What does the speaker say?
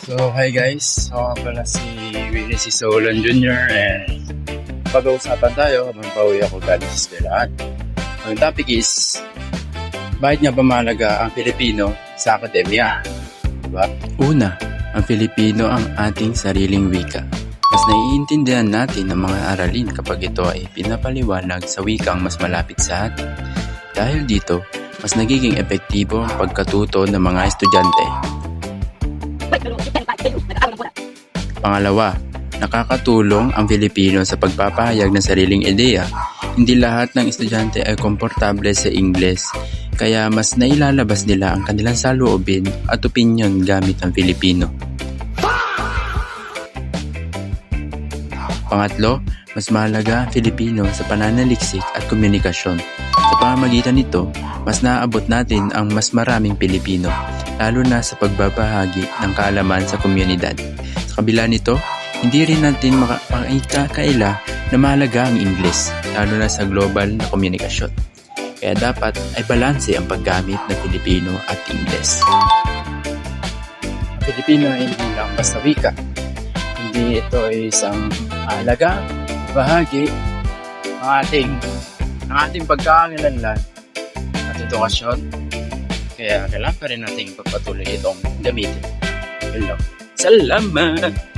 So, hi guys. Ako pala si Willie C. Solon Jr. and pag-uusapan tayo habang pauwi ako galing sa eskwelahan. Ang topic is, bakit nga ba mahalaga ang Pilipino sa akademya? Diba? Una, ang Filipino ang ating sariling wika. Mas naiintindihan natin ang mga aralin kapag ito ay pinapaliwanag sa wikang mas malapit sa atin. Dahil dito, mas nagiging epektibo ang pagkatuto ng mga estudyante. Pangalawa, nakakatulong ang Filipino sa pagpapahayag ng sariling ideya. Hindi lahat ng estudyante ay komportable sa Ingles, kaya mas nailalabas nila ang kanilang saloobin at opinyon gamit ang Filipino. Pangatlo, mas mahalaga ang Filipino sa pananaliksik at komunikasyon. Sa pamamagitan nito, mas naaabot natin ang mas maraming Pilipino, lalo na sa pagbabahagi ng kaalaman sa komunidad. Sa kabila nito, hindi rin natin makakaila na mahalaga ang Ingles, lalo na sa global na komunikasyon. Kaya dapat ay balanse ang paggamit ng Filipino at Ingles. Ang Filipino ay hindi lang basta wika. Hindi ito ay isang mahalaga bahagi ng ating pagkakakilanlan at edukasyon. Kaya kailangan pa rin natin pagpatuloy itong gamitin. Hello. Salamat!